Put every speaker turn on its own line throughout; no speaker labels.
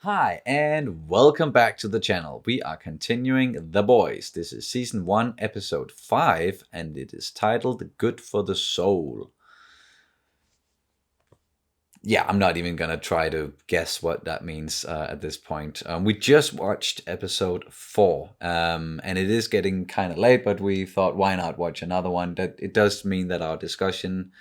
Hi, and welcome back to the channel. We are continuing The Boys. This is Season 1, Episode 5, and it is titled Good for the Soul. Yeah, I'm not even gonna try to guess what that means at this point. We just watched Episode 4, and it is getting kind of late, but we thought, why not watch another one? That it does mean that our discussion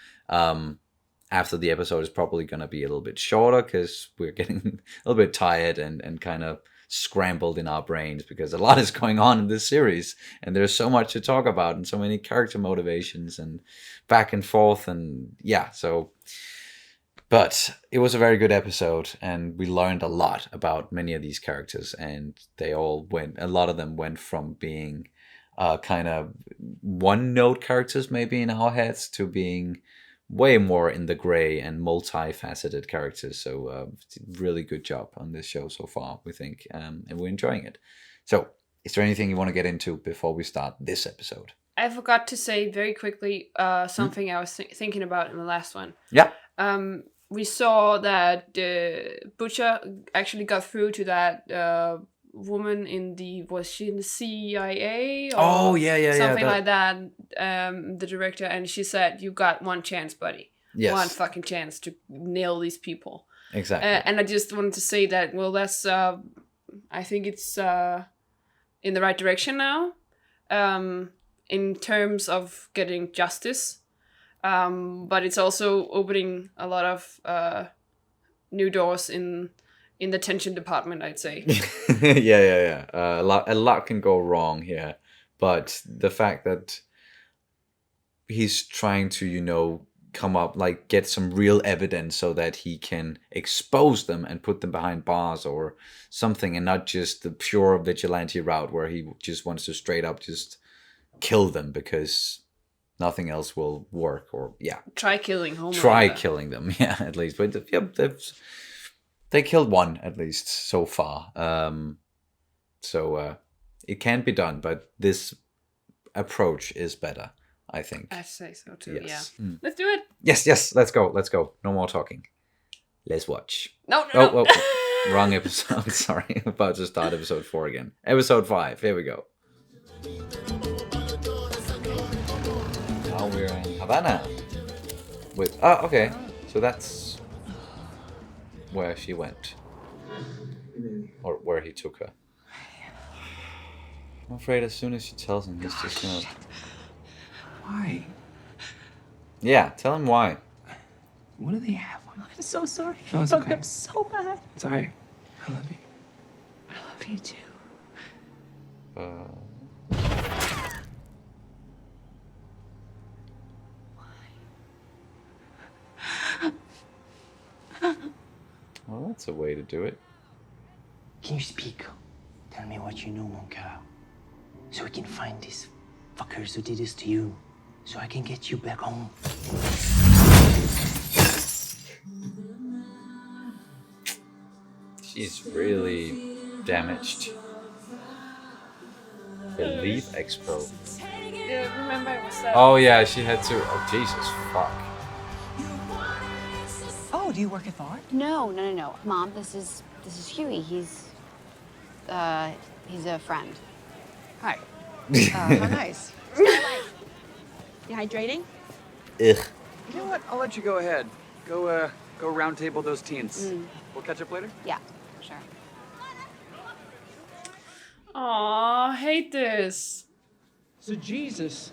after the episode is probably going to be a little bit shorter because we're getting a little bit tired and kind of scrambled in our brains because a lot is going on in this series and there's so much to talk about and so many character motivations and back and forth and yeah, so but it was a very good episode and we learned a lot about many of these characters, and a lot of them went from being kind of one note characters maybe in our heads to being way more in the gray and multifaceted characters. So really good job on this show so far, we think, and we're enjoying it. So is there anything you want to get into before we start this episode?
I forgot to say very quickly something I was thinking about in the last one.
Yeah.
We saw that Butcher actually got through to that woman was she in the CIA or something like that, the director, and she said, you got one chance, buddy.
Yes.
One fucking chance to nail these people.
Exactly.
And I just wanted to say that, well, that's I think it's in the right direction now, in terms of getting justice, but it's also opening a lot of new doors in the tension department, I'd say.
Yeah. A lot can go wrong here, but the fact that he's trying to, come up, like, get some real evidence so that he can expose them and put them behind bars or something, and not just the pure vigilante route where he just wants to straight up just kill them because nothing else will work, or
try killing
them, yeah, at least. But they killed one at least so far. So it can be done, but this approach is better, I think.
I say so too.
Yes.
Yeah. Let's do it.
Yes. Let's go. No more talking. Let's watch.
No.
Wrong episode. Sorry, I'm about to start episode 4 again. Episode 5. Here we go. Now we're in Havana. Wait. Oh, okay. So that's where she went, or where he took her. I'm afraid as soon as she tells him, he's just gonna.
Why?
Yeah, tell him why.
What do they have?
I'm so sorry.
No, it's
I fucked
okay.
up so bad.
It's alright. I love you.
I love you too.
Well, that's a way to do it.
Can you speak? Tell me what you know, mon cœur. So we can find these fuckers who did this to you. So I can get you back home.
She's really damaged. Believe Expo.
Yeah, remember it was that.
Oh yeah, she had to. Oh Jesus, fuck.
Oh, do you work at Thor?
No. Mom, this is Huey. He's a friend.
Hi. How nice. You hydrating?
Ugh.
You know what? I'll let you go ahead. Go round table those teens. We'll catch up later.
Yeah, sure.
Aw, hate this.
So Jesus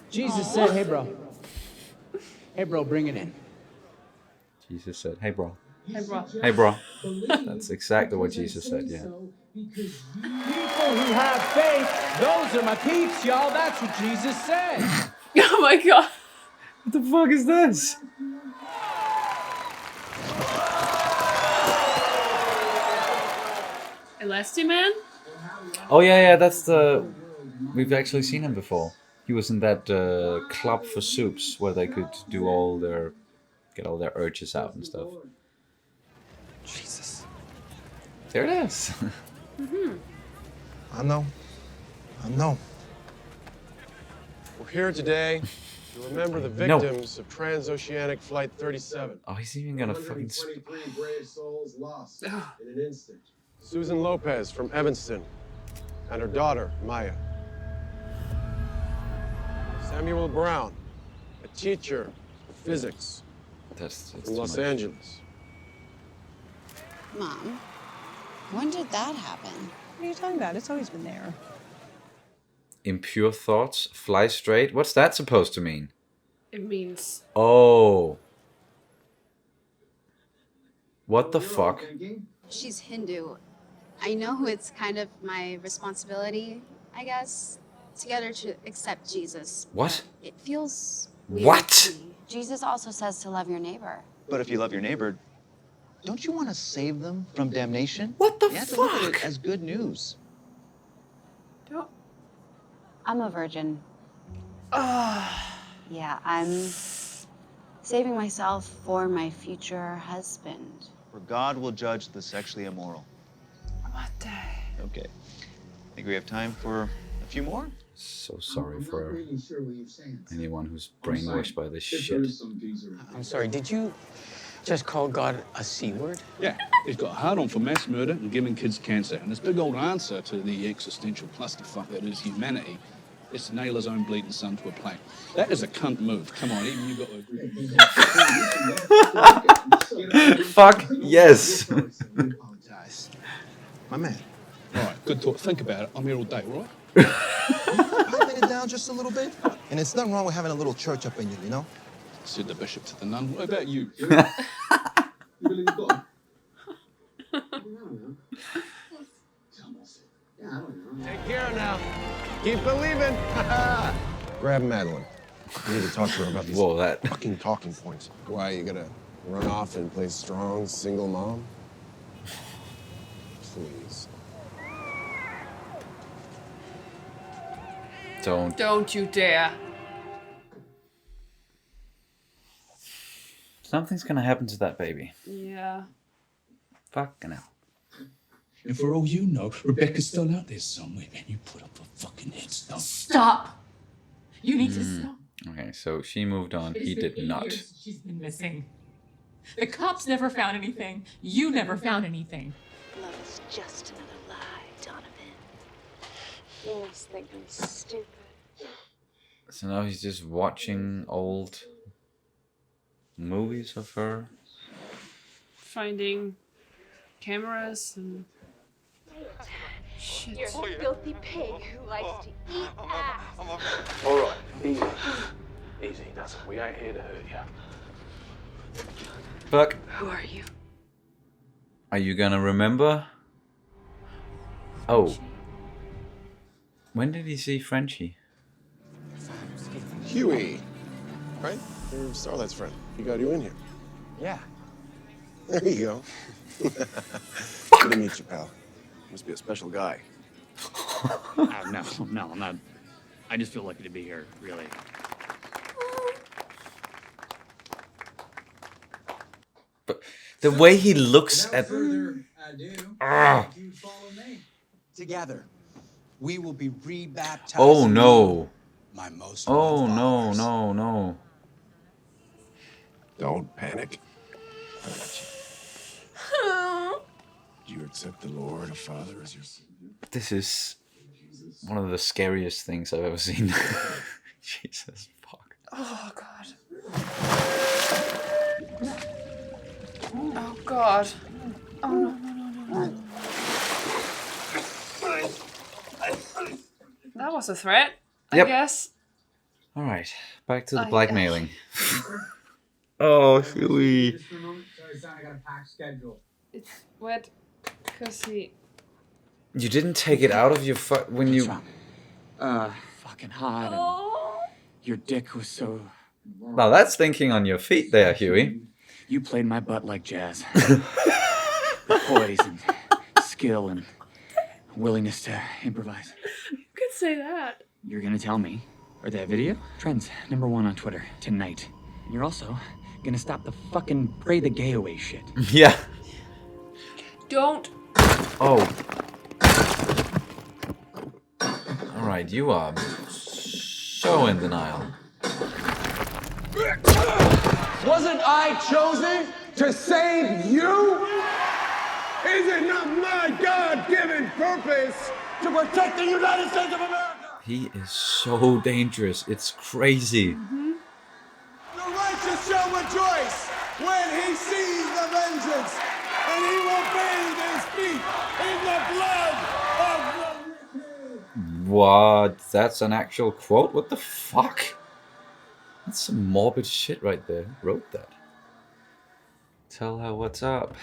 said, hey bro, bring it in.
Jesus said, "Hey, bro."
Hey, bro.
That's exactly what Jesus said. Yeah.
People who have faith, those are my peeps, y'all. That's what Jesus said.
Oh my god.
What the fuck is this?
Elastiman?
Oh yeah. That's the. We've actually seen him before. He was in that club for soups where they could do get all their urges out and stuff.
Jesus.
There it is.
I know.
We're here today to remember the
No.
victims of transoceanic flight 37.
Oh, he's even gonna fucking.
123 brave souls lost in an instant. Susan Lopez from Evanston, and her daughter, Maya. Samuel Brown, a teacher of physics
That's
in
too
Los
much.
Angeles.
Mom, when did that happen?
What are you talking about? It's always been there.
Impure thoughts, fly straight. What's that supposed to mean?
It means
Oh. What the fuck?
She's Hindu. I know it's kind of my responsibility, I guess, to get her to accept Jesus.
What?
It feels weird
What?
to me. Jesus also says to love your neighbor.
But if you love your neighbor, don't you want to save them from damnation?
What the
You have to look at
fuck?
it as good news.
don't.
I'm a virgin. Yeah, I'm saving myself for my future husband.
For God will judge the sexually immoral.
What the?
Okay. I think we have time for a few more.
So sorry for anyone who's brainwashed by this shit.
I'm sorry, did you just call God a C word?
Yeah, he's got a hard-on for mass murder and giving kids cancer. And his big old answer to the existential clusterfuck that is humanity is to nail his own bleeding son to a plate. That is a cunt move. Come on, even you got to agree.
Fuck yes.
Apologize. My man.
All right, good talk. Think about it. I'm here all day, all right?
Piping it down just a little bit. And it's nothing wrong with having a little church up in you, you know?
Said the bishop to the nun. What about you?
Take care now. Keep believing. Grab Madeline. You need to talk to her about these
Whoa, that.
fucking talking points. Why, you gonna run off and play strong single mom? Please.
Don't.
Don't you dare.
Something's gonna happen to that baby.
Yeah.
Fucking hell.
And for all you know, Rebecca's still out there somewhere, and you put up a fucking headstone.
Stop! You need to stop.
Okay, so she moved on. He
It's been
did
8
not.
years she's been missing. The cops never found anything. You never found anything.
Love is just another lie, Donovan. You must think I'm stupid.
So now he's just watching old movies of her.
Finding cameras and shit.
You're a filthy pig who likes to eat ass.
All right, easy. Easy, that's it. We ain't here to hurt you.
Fuck.
Who are you?
Are you gonna remember? Oh. When did he see Frenchie?
Huey, right? Your Starlight's friend. He got you in here.
Yeah.
There you go. Good to meet you, pal. Must be a special guy.
No, I'm not. I just feel lucky to be here, really.
But the way he looks at. Ah.
Together, we will be rebaptized.
Oh no.
My most
Oh no, no, no.
Don't panic. I got you. Do you accept the Lord, a Father, as your Savior?
This is one of the scariest things I've ever seen. Jesus fuck.
Oh god. Oh god. Oh no. That was a threat,
Yep.
I guess.
Alright, back to the
Oh,
blackmailing. Oh, Huey.
Sorry, son, I got a packed schedule.
It's wet because he.
You didn't take it out of your when you.
Fucking hot. And your dick was so.
Now that's thinking on your feet there, Huey.
You played my butt like jazz. Poise and skill and willingness to improvise.
You could say that.
You're gonna tell me, or that video? Trends #1 on Twitter tonight. And you're also gonna stop the fucking pray the gay away shit.
Yeah.
Don't.
Oh. Alright, you are so in denial.
Wasn't I chosen to save you? Is it not my God
purpose to protect the United States of America.
He is so dangerous. It's crazy.
The righteous shall rejoice when he sees the vengeance, and he will bathe his feet in the blood of the wicked.
What? That's an actual quote? What the fuck? That's some morbid shit right there. Who wrote that? Tell her what's up.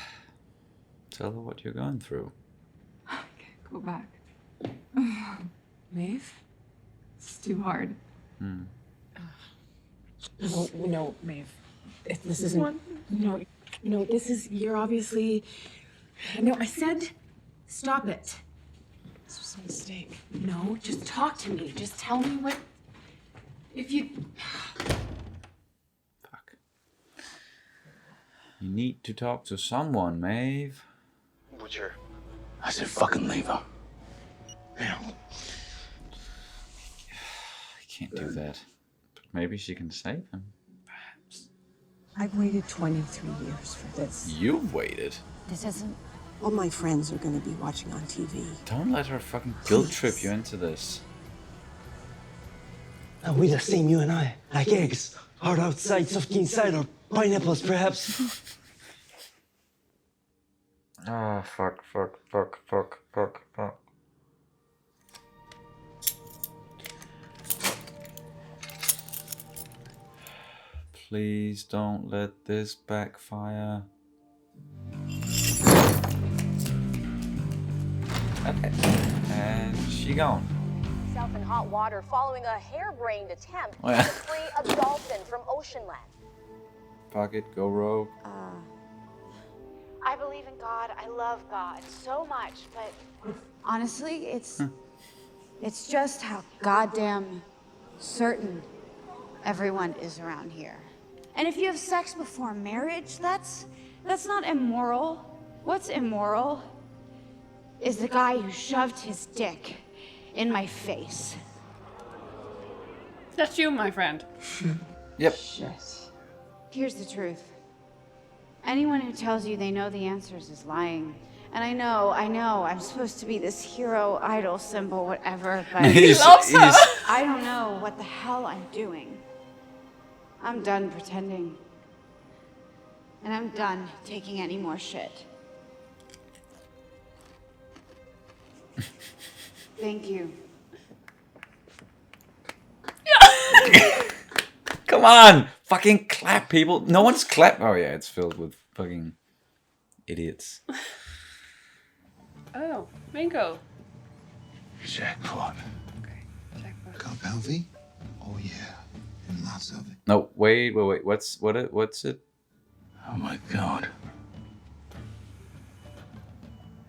Tell her what you're going through.
I can't go back. Maeve? It's too hard.
No, Maeve. This isn't. No, this is. You're obviously. No, I said stop it. This was a mistake. No, just talk to me. Just tell me what. If you.
Fuck. You need to talk to someone, Maeve.
Butcher.
I said fucking leave her.
Yeah.
I can't do that. But maybe she can save him. Perhaps.
I've waited 23 years for this.
You've waited.
This isn't. All my friends are going to be watching on TV.
Don't let her fucking guilt trip you into this.
Are we the same, you and I? Like eggs, hard outside, soft inside, or pineapples, perhaps?
Oh, fuck. Please don't let this backfire. Okay, and she gone.
South in hot water following a harebrained attempt
Oh, yeah.
to free a dolphin from Oceanland.
Fuck it, go rogue.
I believe in God. I love God so much, but honestly, it's just how goddamn certain everyone is around here. And if you have sex before marriage, that's not immoral. What's immoral is the guy who shoved his dick in my face.
That's you, my friend.
Yep.
Here's the truth. Anyone who tells you they know the answers is lying. And I know, I'm supposed to be this hero, idol, symbol, whatever, but
He loves her.
I don't know what the hell I'm doing. I'm done pretending. And I'm done taking any more shit. Thank you.
Come on! Fucking clap, people. No one's clap. Oh, yeah, it's filled with fucking idiots.
Oh, Minko.
Jackpot.
Compound V? Oh, yeah. And lots of it.
No, wait. What's it?
Oh my god.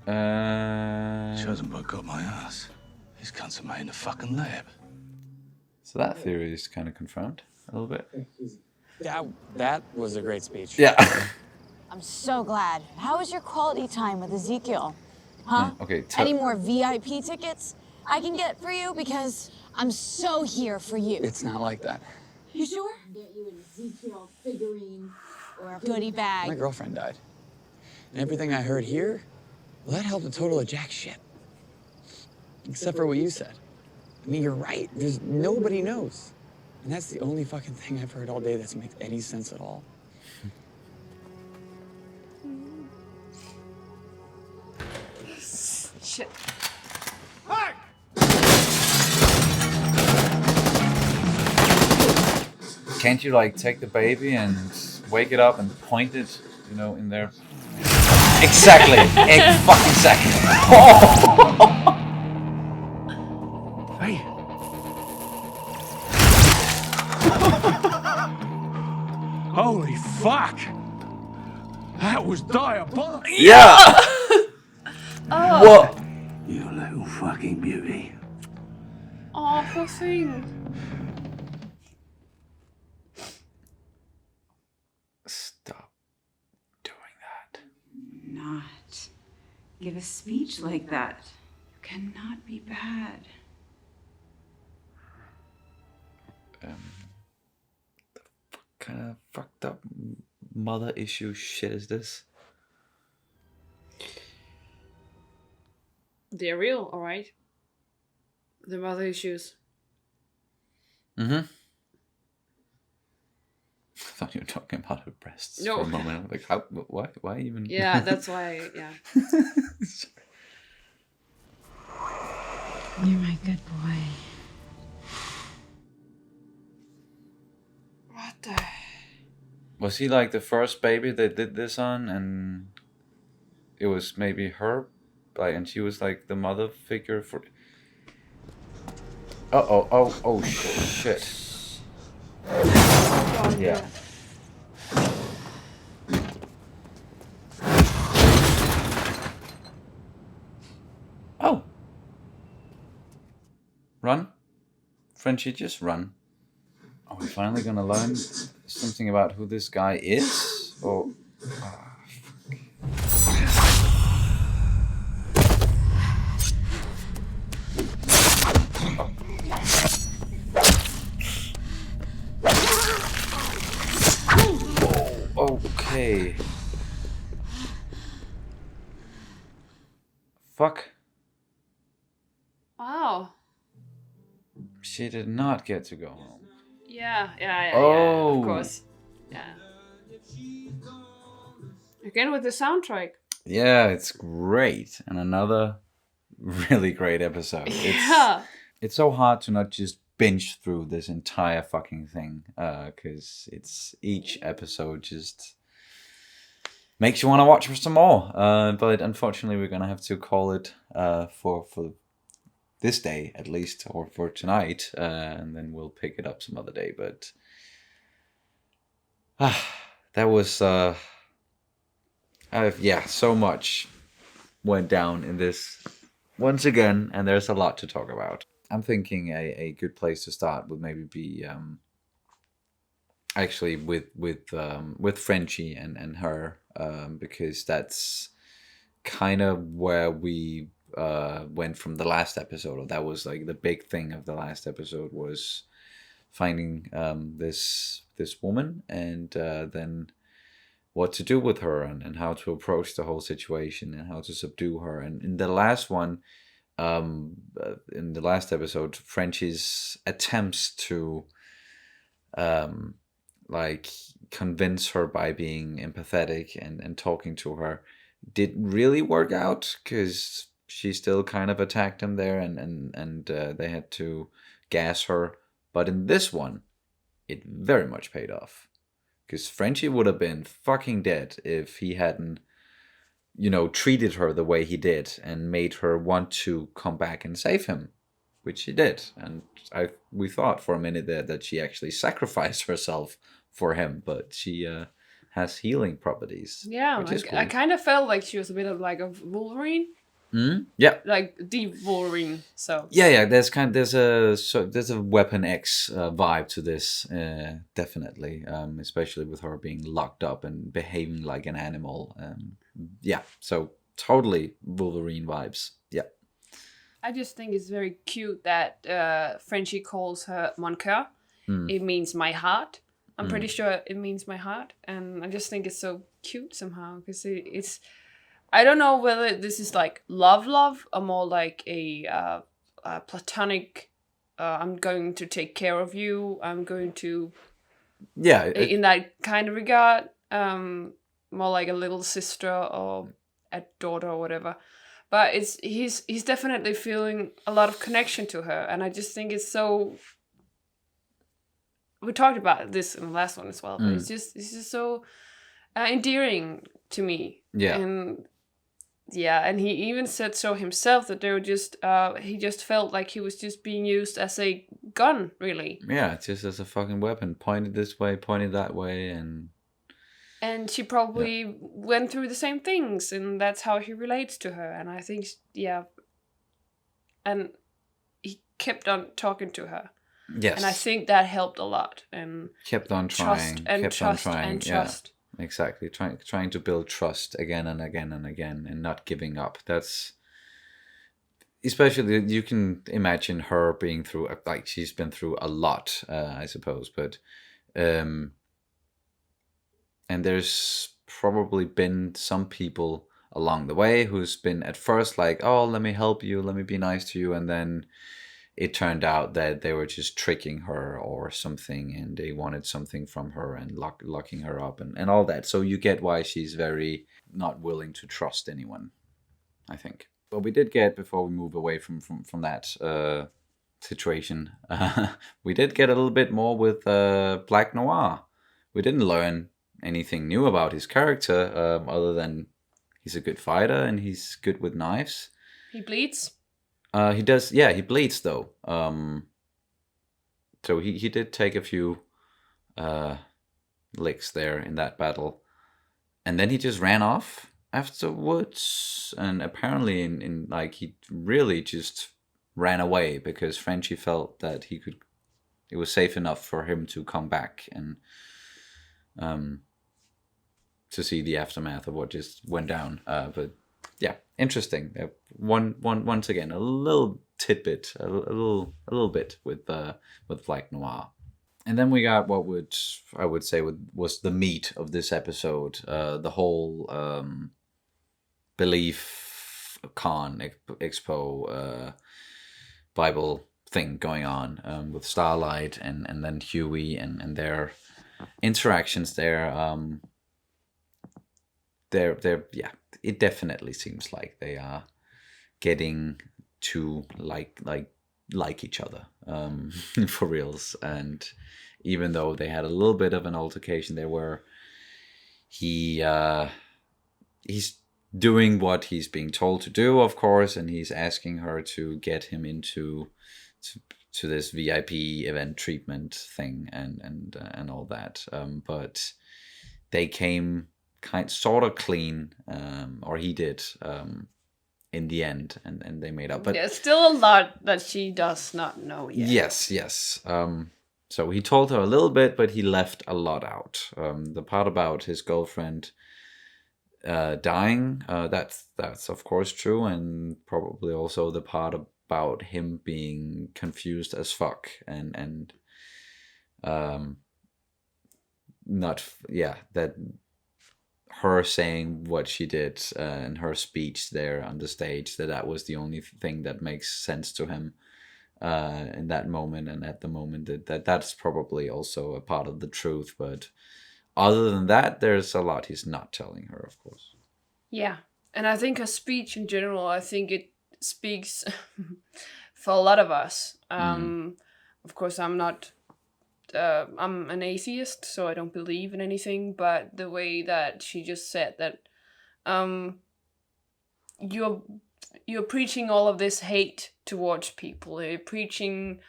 Chosenberg got my ass. These cunts are made in a fucking lab.
So that theory is kind of confirmed a little bit.
That was a great speech.
Yeah.
I'm so glad. How was your quality time with Ezekiel? Huh?
Okay.
Any more VIP tickets I can get for you? Because I'm so here for you.
It's not like that.
You sure? Get you an Ezekiel figurine or a goodie bag.
My girlfriend died. And everything I heard here, well, that helped a total of jack shit. Except for what you said. I mean, you're right. There's nobody knows. And that's the only fucking thing I've heard all day that makes any sense at all.
Shit.
Can't you like take the baby and wake it up and point it, in there? Exactly. Fucking
Hey. Holy fuck! That was diabolical.
Yeah.
Oh.
What?
You little fucking beauty.
Oh, poor thing.
Stop doing that.
Not give a speech like that. You cannot be bad.
The kind of fucked up mother issue shit is this?
They're real, all right. The mother issues.
Mm-hmm. I thought you were talking about her breasts
No.
for a moment. I'm like, how? Why even?
Yeah, that's why. Yeah.
You're my good boy.
What the?
Was he like the first baby they did this on, and it was maybe her, like, and she was like the mother figure for. Oh shit. Yeah. Oh. Run. Frenchie, just run. Are we finally gonna learn something about who this guy is? Or. Okay. Fuck.
Wow.
She did not get to go home.
Yeah.
Oh.
Of course. Yeah. Again with the soundtrack.
Yeah, it's great. And another really great episode.
Yeah.
It's so hard to not just binge through this entire fucking thing, because it's each episode just makes you want to watch for some more. But unfortunately, we're gonna have to call it for this day at least, or for tonight, and then we'll pick it up some other day. But that was so much went down in this once again, and there's a lot to talk about. I'm thinking a good place to start would maybe be actually with Frenchie and her, because that's kind of where we went from the last episode. Or that was like the big thing of the last episode, was finding this woman, and then what to do with her, and how to approach the whole situation, and how to subdue her. And in the last one, in the last episode, Frenchie's attempts to like convince her by being empathetic and talking to her didn't really work out, because she still kind of attacked him there, and they had to gas her. But in this one, it very much paid off, because Frenchie would have been fucking dead if he hadn't, treated her the way he did and made her want to come back and save him, which she did. And we thought for a minute there that she actually sacrificed herself for him, but she has healing properties.
Yeah,
which is cool.
I kind of felt like she was a bit of like a Wolverine.
Yeah.
Like deep Wolverine. So.
Yeah. There's a Weapon X vibe to this, definitely. Especially with her being locked up and behaving like an animal. So totally Wolverine vibes. Yeah.
I just think it's very cute that Frenchie calls her mon cœur. It means my heart. I'm pretty sure it means my heart, and I just think it's so cute somehow, because it's. I don't know whether this is like love, or more like a platonic. I'm going to take care of you. I'm going to.
Yeah.
In that kind of regard, more like a little sister or a daughter or whatever. But he's definitely feeling a lot of connection to her, and I just think it's so. We talked about this in the last one as well, but it's just so endearing to me.
Yeah.
And he even said so himself, that they were just he just felt like he was just being used as a gun, really.
Yeah, just as a fucking weapon, pointed this way, pointed that way,
and she probably went through the same things, and that's how he relates to her. And I think and he kept on talking to her.
Yes.
And I think that helped a lot. And
kept on trying.
Trust.
Yeah, exactly. Trying to build trust again and again and again, and not giving up. That's especially, you can imagine her being through, like, she's been through a lot, I suppose. But and there's probably been some people along the way, who's been at first like, oh, let me help you, let me be nice to you, and then it turned out that they were just tricking her or something, and they wanted something from her and locking her up and all that. So you get why she's very not willing to trust anyone, I think. But we did get, before we move away from that situation, we did get a little bit more with Black Noir. We didn't learn anything new about his character, other than he's a good fighter and he's good with knives.
He bleeds.
He does, yeah, he bleeds though. So he did take a few licks there in that battle. And then he just ran off afterwards. And apparently in like, he really just ran away because Frenchie felt that it was safe enough for him to come back and to see the aftermath of what just went down. But yeah, interesting. Once again, a little tidbit, a little bit with Black Noir. And then we got what I would say was the meat of this episode, the whole belief con expo Bible thing going on with Starlight and then Huey and their interactions there. They're yeah, it definitely seems like they are getting to like each other for reals. And even though they had a little bit of an altercation there where he's doing what he's being told to do, of course, and he's asking her to get him into to this VIP event treatment thing and all that, but they came sort of clean, or he did, in the end, and they made up. But
there's still a lot that she does not know yet.
Yes. So he told her a little bit, but he left a lot out. The part about his girlfriend dying, that's of course true, and probably also the part about him being confused as fuck and not, yeah, that her saying what she did in her speech there on the stage, that was the only thing that makes sense to him in that moment and at the moment, that's probably also a part of the truth. But other than that, there's a lot he's not telling her, of course.
Yeah, and I think her speech in general, I think it speaks for a lot of us. Of course, I'm an atheist, so I don't believe in anything, but the way that she just said that you're preaching all of this hate towards people. You're preaching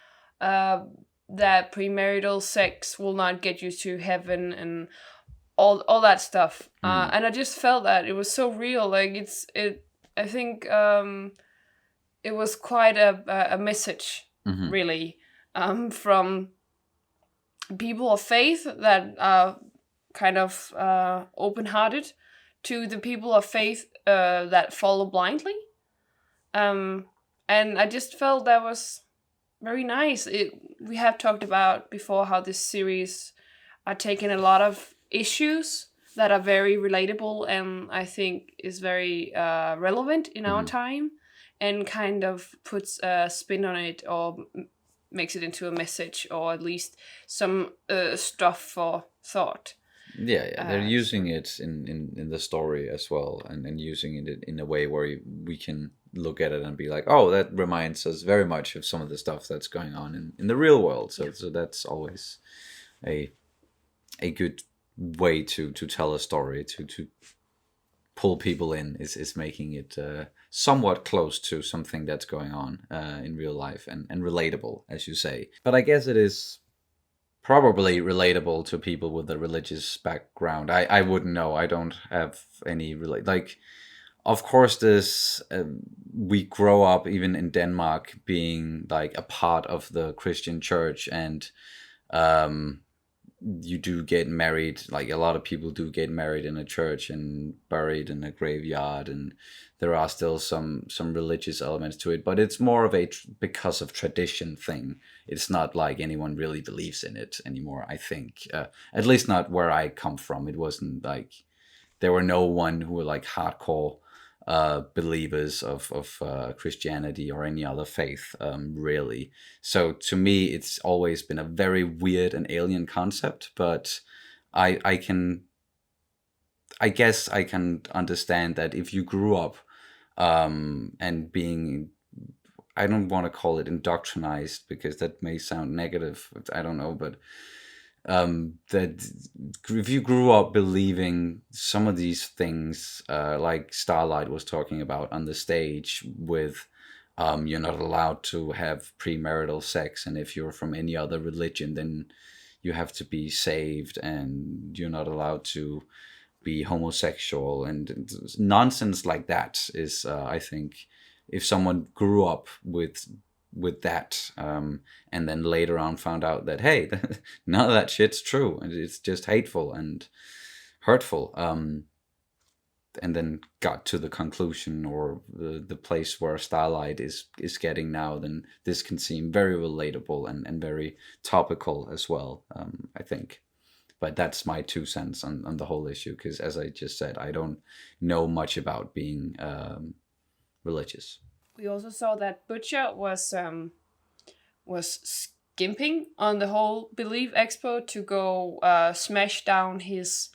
that premarital sex will not get you to heaven and all that stuff. And I just felt that it was so real. Like I think it was quite a message, really, from people of faith that are kind of open-hearted to the people of faith that follow blindly. And I just felt that was very nice. We have talked about before how this series are taking a lot of issues that are very relatable and I think is very relevant in our time, and kind of puts a spin on it or makes it into a message, or at least some stuff for thought.
Yeah, they're using it in the story as well, and using it in a way where we can look at it and be like, oh, that reminds us very much of some of the stuff that's going on in the real world. So that's always a good way to tell a story, to pull people in, is making it somewhat close to something that's going on in real life and relatable, as you say. But I guess it is probably relatable to people with a religious background. I wouldn't know. I don't have any of course this we grow up even in Denmark being like a part of the Christian church, and you do get married, like a lot of people do get married in a church and buried in a graveyard, and there are still some religious elements to it, but it's more of a because of tradition thing. It's not like anyone really believes in it anymore, I think. At least not where I come from. It wasn't like there were no one who were like hardcore believers of Christianity or any other faith, really. So to me, it's always been a very weird and alien concept, but I guess I can understand that if you grew up and being, I don't want to call it indoctrinized because that may sound negative. I don't know, but that if you grew up believing some of these things, like Starlight was talking about on the stage, with you're not allowed to have premarital sex, and if you're from any other religion, then you have to be saved, and you're not allowed to be homosexual, and nonsense like that is, I think, if someone grew up with that, and then later on found out that, hey, none of that shit's true and it's just hateful and hurtful, and then got to the conclusion or the place where Starlight is getting now, then this can seem very relatable and very topical as well, I think. But that's my 2 cents on the whole issue, because as I just said, I don't know much about being religious.
We also saw that Butcher was skimping on the whole Believe Expo to go smash down his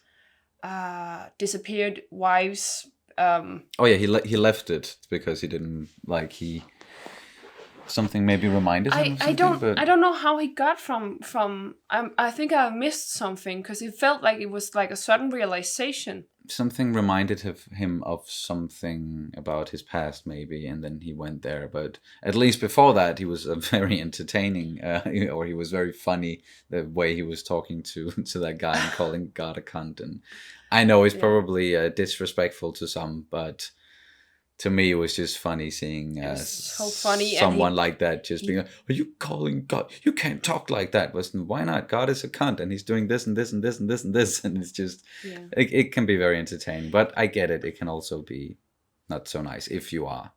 disappeared wife's.
Oh yeah, he left it because he didn't like something maybe reminded him.
I don't know how he got from. I think I missed something because it felt like it was like a sudden realization.
Something reminded him of something about his past, maybe, and then he went there. But at least before that, he was very entertaining, or he was very funny. The way he was talking to that guy and calling God a cunt, and I know it's probably disrespectful to some, but to me, it was just funny seeing
so funny,
someone like that just being, "Are you calling God? You can't talk like that." Why not? God is a cunt, and he's doing this and this and this and this and this, and it's just, it can be very entertaining. But I get it. It can also be not so nice if you are,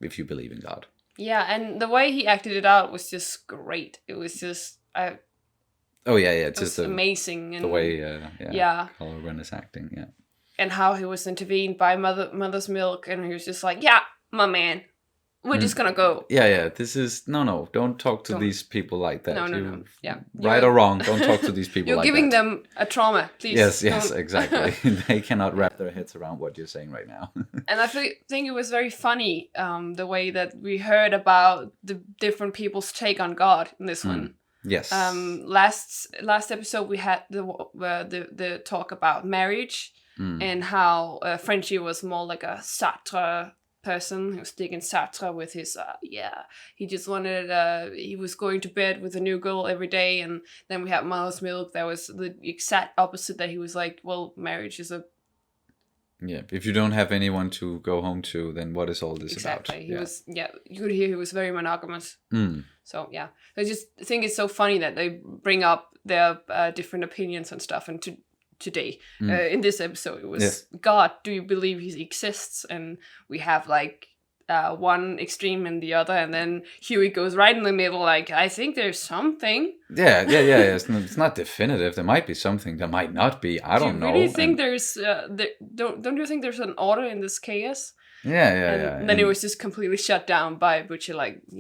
if you believe in God.
Yeah, and the way he acted it out was just great. It was just,
oh yeah, it's just
amazing. And
the way, Carl Urban is acting, yeah.
And how he was intervened by Mother's Milk, and he was just like, "Yeah, my man, we're just gonna go."
Yeah. This is no. Don't talk to these people like that.
No. Yeah.
Right or wrong, don't talk to these people.
You're
like
giving
that.
them a trauma, please.
Yes, exactly. They cannot wrap their heads around what you're saying right now.
And I think it was very funny, the way that we heard about the different people's take on God in this one.
Yes.
Last episode we had the talk about marriage. And how Frenchie was more like a Sartre person. He was digging Sartre with his, he just wanted, he was going to bed with a new girl every day. And then we had Mother's Milk. That was the exact opposite, that he was like, well, marriage is a...
Yeah, if you don't have anyone to go home to, then what is all this
exactly.
about?
He was, you could hear he was very monogamous. So, yeah. I just think it's so funny that they bring up their different opinions and stuff, and today in this episode it was God, do you believe he exists? And we have like one extreme and the other, and then Huey goes right in the middle, like, I think there's something.
It's not definitive. There might be something, there might not be. I don't know.
Do you really think there's don't you think there's an order in this chaos?
And
then it was just completely shut down by Butcher, like, do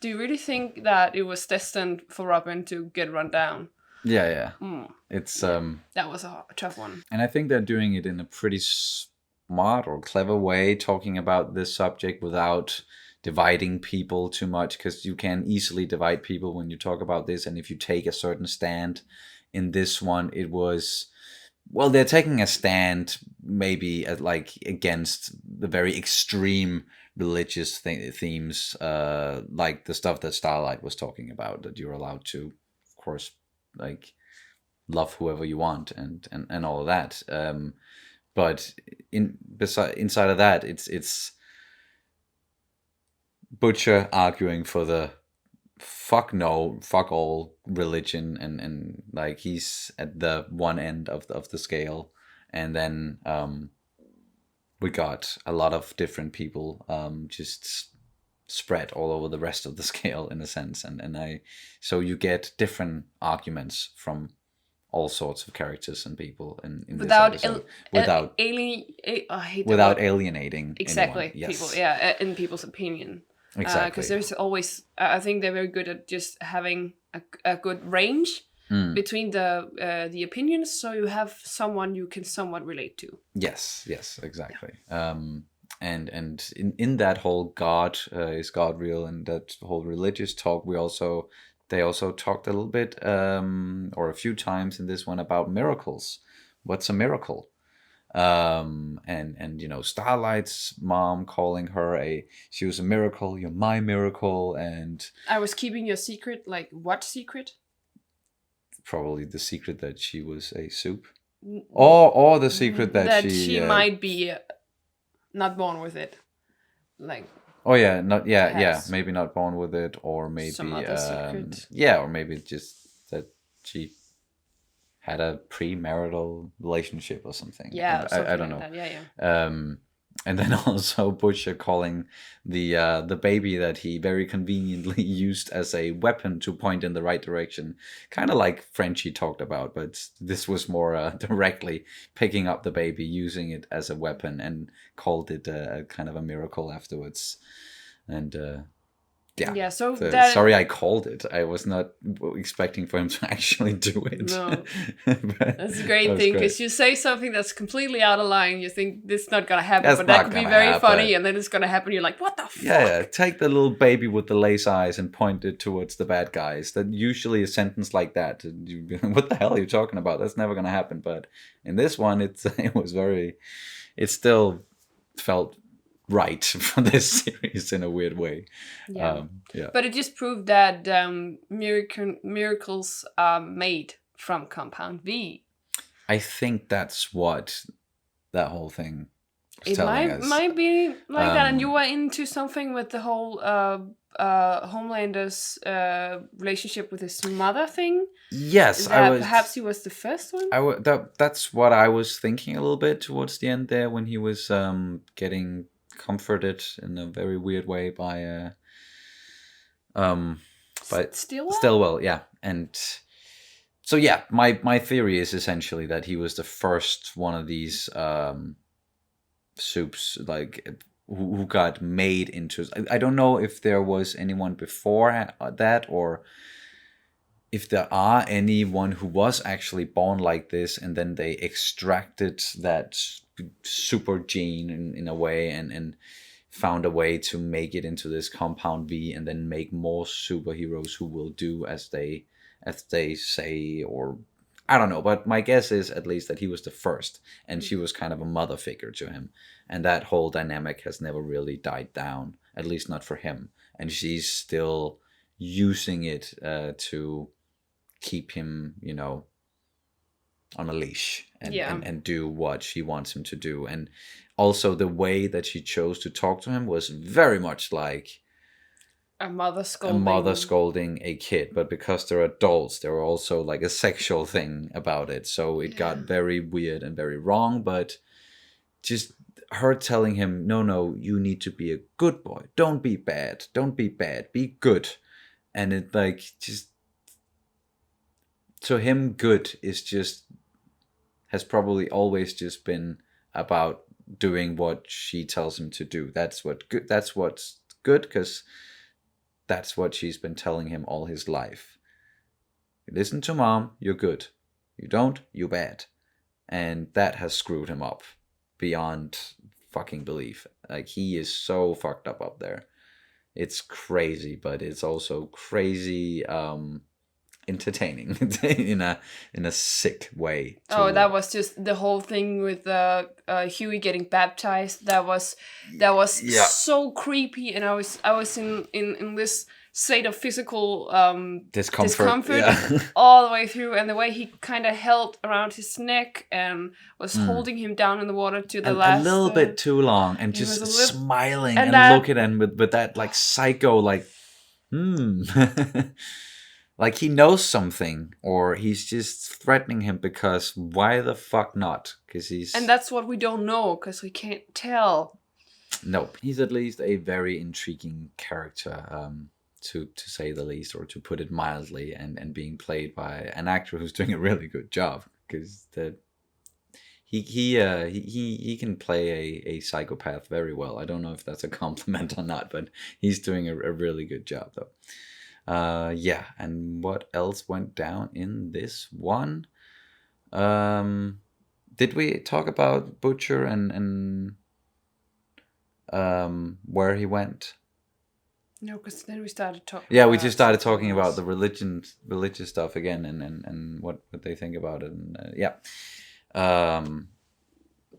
you really think that it was destined for Robin to get run down?
It's
that was a tough one,
and I think they're doing it in a pretty smart or clever way, talking about this subject without dividing people too much, because you can easily divide people when you talk about this. And if you take a certain stand in this one, it was, well, they're taking a stand maybe against the very extreme religious themes, like the stuff that Starlight was talking about, that you're allowed to, of course, like, love whoever you want and all of that. But inside of that, it's Butcher arguing for the fuck all religion, and like, he's at the one end of the scale, and then we got a lot of different people just spread all over the rest of the scale, in a sense, and so you get different arguments from all sorts of characters and people in
Without
this episode. Without
I hate that
without
word.
alienating
Exactly
anyone. Yes.
people, in people's opinion.
Exactly.
Because there's always, I think they're very good at just having a good range between the opinions, so you have someone you can somewhat relate to.
Yes, exactly. And in that whole God, is God real, and that whole religious talk, they also talked a little bit, or a few times in this one, about miracles. What's a miracle? And Starlight's mom calling her she was a miracle, you're my miracle, and
I was keeping your secret. Like, what secret?
probably the secret that she was a soup, or the secret that
she might be not born with it, like.
Oh yeah, maybe not born with it, or maybe
some other secret.
or maybe just that she had a premarital relationship or something.
Yeah,
I don't
like
know.
That. Yeah.
And then also Butcher calling the baby that he very conveniently used as a weapon to point in the right direction, kind of like Frenchie talked about, but this was more directly picking up the baby, using it as a weapon, and called it a kind of a miracle afterwards. And
yeah, so
sorry I called it. I was not expecting for him to actually do it.
No, that's a great thing, because you say something that's completely out of line, you think this is not gonna happen, but that could be very funny, and then it's gonna happen. You're like, what the fuck?
Yeah, take the little baby with the lace eyes and point it towards the bad guys. That usually a sentence like that. What the hell are you talking about? That's never gonna happen. But in this one, it still felt right for this series in a weird way.
Yeah. But it just proved that miracles are made from Compound V.
I think that's what that whole thing was telling us.
Might be like that, and you were into something with the whole Homelander's relationship with his mother thing.
Yes,
perhaps he was the first one.
That's what I was thinking a little bit towards the end there, when he was getting comforted in a very weird way by Stillwell, yeah. And so yeah, my theory is essentially that he was the first one of these soups, like who got made into. I don't know if there was anyone before that, or if there are anyone who was actually born like this and then they extracted that super gene in a way and found a way to make it into this Compound V, and then make more superheroes who will do as they say, or I don't know, but my guess is at least that he was the first, and she was kind of a mother figure to him, and that whole dynamic has never really died down, at least not for him, and she's still using it to keep him, on a leash and do what she wants him to do. And also the way that she chose to talk to him was very much like
a mother scolding
a kid, but because they're adults, there were also like a sexual thing about it, so it got very weird and very wrong. But just her telling him, no, you need to be a good boy, don't be bad, be good. And it like, just to him, good has probably always just been about doing what she tells him to do. That's what's good, because that's what she's been telling him all his life. You listen to mom, you're good. You don't, you're bad. And that has screwed him up beyond fucking belief. Like, he is so fucked up there. It's crazy, but it's also crazy entertaining in a sick way.
That was just the whole thing with Huey getting baptized. That was so creepy, and I was in this state of physical discomfort all the way through, and the way he kind of held around his neck and was holding him down in the water to the last
a little bit too long, and just smiling and looking at him with that like psycho like he knows something, or he's just threatening him, because why the fuck not?
And that's what we don't know, because we can't tell.
Nope, he's at least a very intriguing character. to say the least, or to put it mildly, and being played by an actor who's doing a really good job, because he can play a psychopath very well. I don't know if that's a compliment or not, but he's doing a really good job though. Yeah, and what else went down in this one? Did we talk about Butcher and where he went?
No, because then we started talking.
Yeah, we just started talking about the religious stuff again, and what they think about it, and yeah.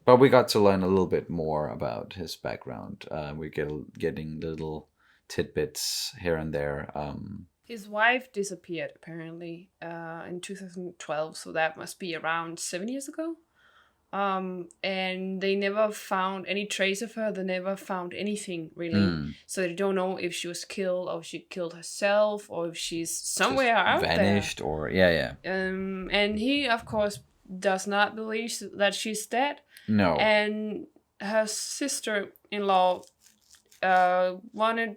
But we got to learn a little bit more about his background. We getting little tidbits here and there.
His wife disappeared apparently in 2012, so that must be around 7 years ago. And they never found any trace of her. They never found anything really. So they don't know if she was killed, or if she killed herself, or if she's somewhere
Just
out
vanished,
there.
or yeah.
And he, of course, does not believe that she's dead.
No.
And her sister-in-law wanted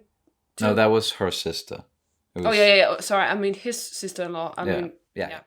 to...
No, that was her sister.
Oh, yeah. Sorry, I mean his sister-in-law. I mean,
yeah.